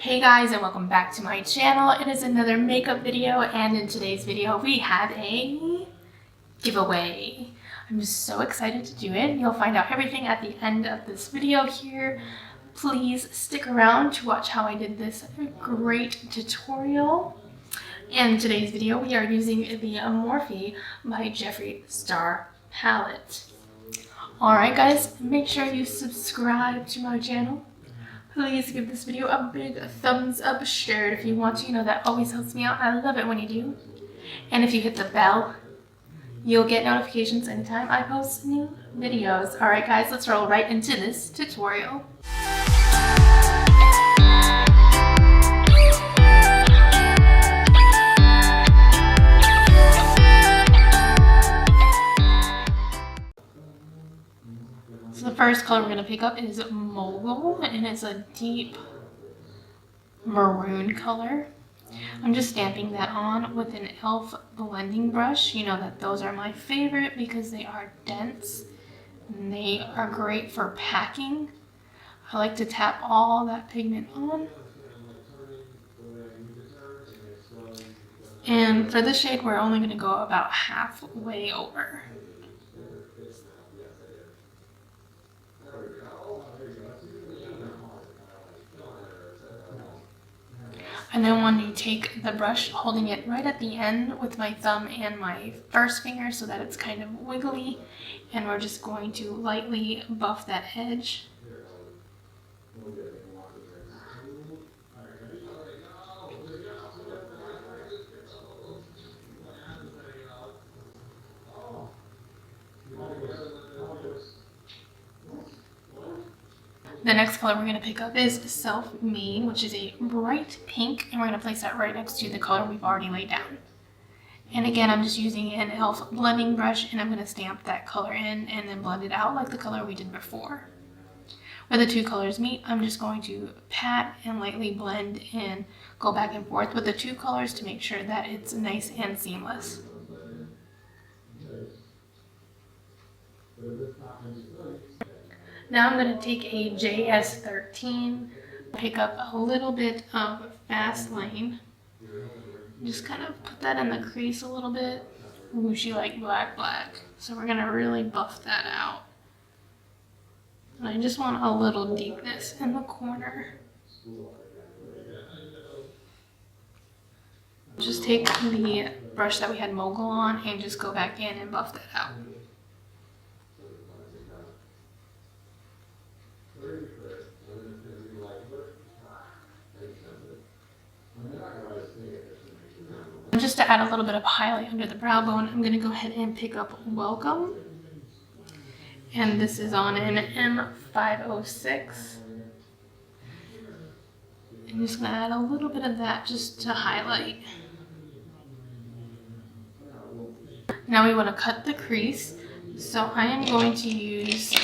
Hey guys, and welcome back to my channel. It is another makeup video, and in today's video we have a giveaway. I'm just so excited to do it. You'll find out everything at the end of this video here. Please stick around to watch how I did this great tutorial. In today's video we are using the Morphe by Jeffree Star Palette. Alright guys, make sure you subscribe to my channel. Please give this video a big thumbs up, share it if you want to. You know that always helps me out. I love it when you do. And if you hit the bell, you'll get notifications anytime I post new videos. Alright guys, let's roll right into this tutorial. So the first color we're going to pick up is Mogul, and it's a deep maroon color. I'm just stamping that on with an e.l.f. blending brush. You know that those are my favorite because they are dense and they are great for packing. I like to tap all that pigment on. And for this shade, we're only going to go about halfway over. And then when you take the brush, holding it right at the end with my thumb and my first finger so that it's kind of wiggly, and we're just going to lightly buff that edge. The next color we're going to pick up is Self-Made, which is a bright pink, and we're going to place that right next to the color we've already laid down. And again, I'm just using an e.l.f. blending brush, and I'm going to stamp that color in and then blend it out like the color we did before. Where the two colors meet, I'm just going to pat and lightly blend and go back and forth with the two colors to make sure that it's nice and seamless. Now I'm going to take a JS13, pick up a little bit of Fast Lane, just kind of put that in the crease a little bit. Ooh, she like black. So we're going to really buff that out. And I just want a little deepness in the corner. Just take the brush that we had Mogul on and just go back in and buff that out. Just to add a little bit of highlight under the brow bone, I'm going to go ahead and pick up Welcome. And this is on an M506. I'm just going to add a little bit of that just to highlight. Now we want to cut the crease. So I am going to use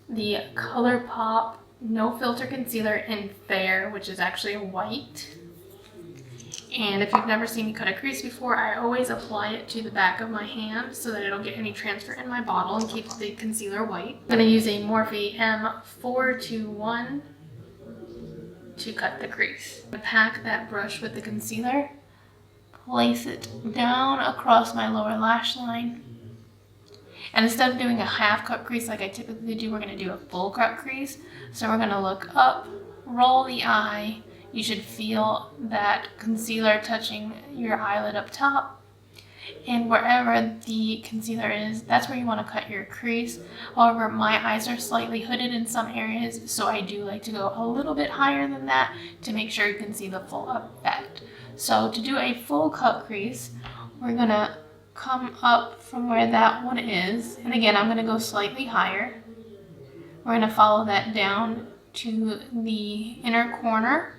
the ColourPop No Filter Concealer in Fair, which is actually white. And if you've never seen me cut a crease before, I always apply it to the back of my hand so that I don't get any transfer in my bottle and keep the concealer white. I'm going to use a Morphe M421 to cut the crease. Pack that brush with the concealer, place it down across my lower lash line. And instead of doing a half cut crease like I typically do, we're going to do a full cut crease. So we're going to look up, roll the eye. You should feel that concealer touching your eyelid up top. And wherever the concealer is, that's where you want to cut your crease. However, my eyes are slightly hooded in some areas, so I do like to go a little bit higher than that to make sure you can see the full effect. So to do a full cut crease, we're going to come up from where that one is. And again, I'm going to go slightly higher. We're going to follow that down to the inner corner.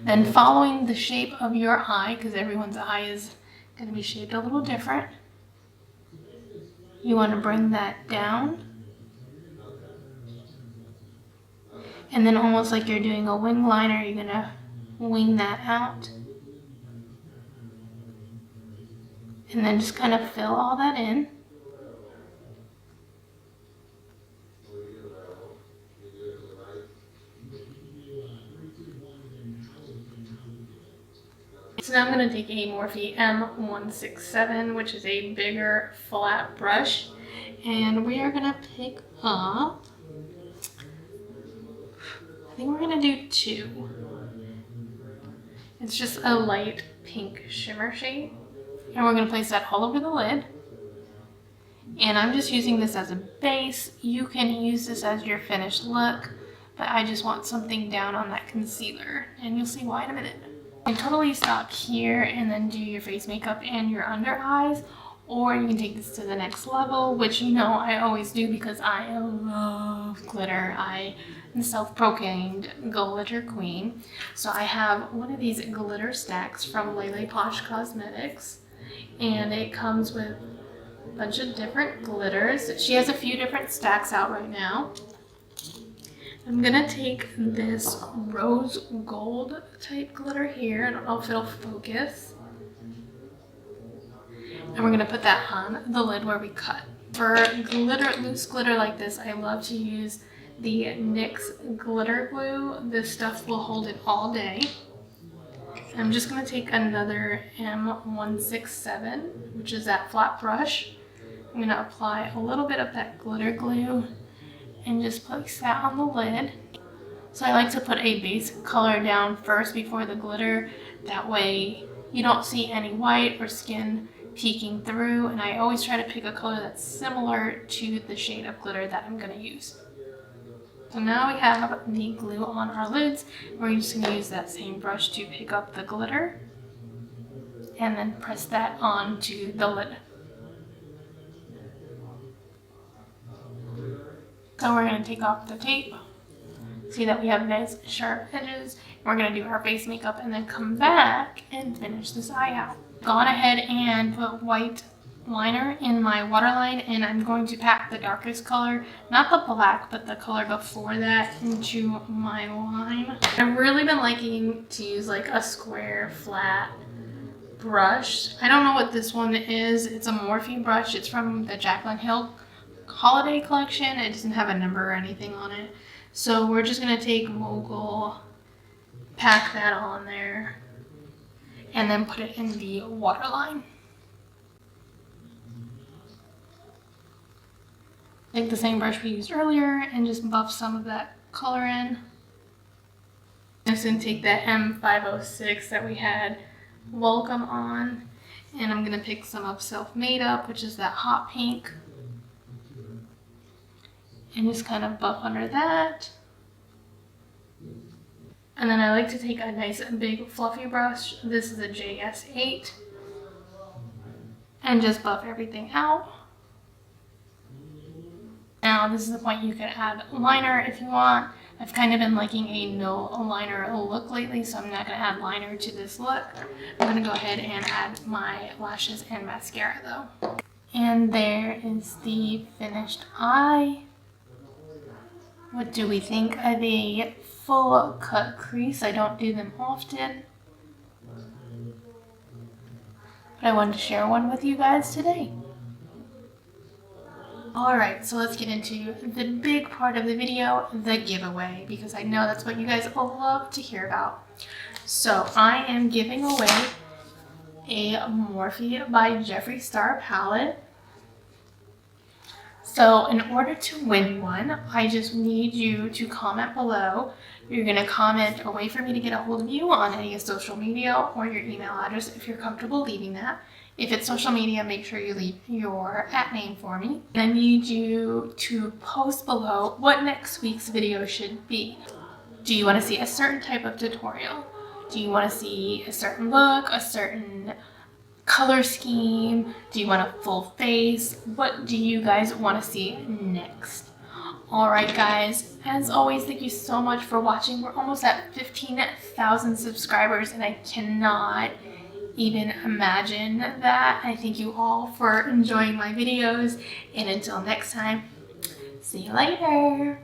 Then following the shape of your eye, because everyone's eye is going to be shaped a little different, you want to bring that down And then almost like you're doing a wing liner, you're gonna wing that out. And then just kind of fill all that in. So now I'm going to take a Morphe M167, which is a bigger flat brush, and we are going to pick up, I think we're going to do 2. It's just a light pink shimmer shade, and we're going to place that all over the lid. And I'm just using this as a base. You can use this as your finished look, but I just want something down on that concealer, and you'll see why in a minute. You can totally stop here and then do your face makeup and your under eyes, or you can take this to the next level, which you know I always do because I love glitter. I am self-proclaimed glitter queen. So I have one of these glitter stacks from LeLePosh Cosmetics, and it comes with a bunch of different glitters. She has a few different stacks out right now. I'm gonna take this rose gold type glitter here. I don't know if it'll focus. And we're gonna put that on the lid where we cut. For glitter, loose glitter like this, I love to use the NYX glitter glue. This stuff will hold it all day. I'm just gonna take another M167, which is that flat brush. I'm gonna apply a little bit of that glitter glue and just place that on the lid. So I like to put a base color down first before the glitter. That way you don't see any white or skin peeking through. And I always try to pick a color that's similar to the shade of glitter that I'm gonna use. So now we have the glue on our lids. We're just gonna use that same brush to pick up the glitter and then press that onto the lid. So we're going to take off the tape, see that we have nice sharp edges. We're going to do our face makeup and then come back and finish this eye out. Gone ahead and put white liner in my waterline, and I'm going to pack the darkest color, not the black, but the color before that, into my line. I've really been liking to use like a square flat brush. I don't know what this one is. It's a Morphe brush. It's from the Jaclyn Hill holiday collection. It doesn't have a number or anything on it. So we're just going to take Mogul, pack that on there, and then put it in the waterline. Take the same brush we used earlier and just buff some of that color in. I'm just going to take that M506 that we had Welcome on, and I'm going to pick some of Self Made Up, which is that hot pink, and just kind of buff under that. And then I like to take a nice big fluffy brush. This is a JS8, and just buff everything out. Now this is the point you can add liner if you want. I've kind of been liking a no liner look lately, so I'm not going to add liner to this look. I'm going to go ahead and add my lashes and mascara though. And there is the finished eye. What do we think of a full cut crease? I don't do them often, but I wanted to share one with you guys today. Alright, so let's get into the big part of the video, the giveaway, because I know that's what you guys love to hear about. So I am giving away a Morphe by Jeffree Star palette. So in order to win one, I just need you to comment below. You're going to comment a way for me to get a hold of you on any social media or your email address if you're comfortable leaving that. If it's social media, make sure you leave your @name for me. I need you to post below what next week's video should be. Do you want to see a certain type of tutorial? Do you want to see a certain look, a certain color scheme? Do you want a full face? What do you guys want to see next? Alright guys, as always, thank you so much for watching. We're almost at 15,000 subscribers and I cannot even imagine that. I thank you all for enjoying my videos, and until next time, see you later.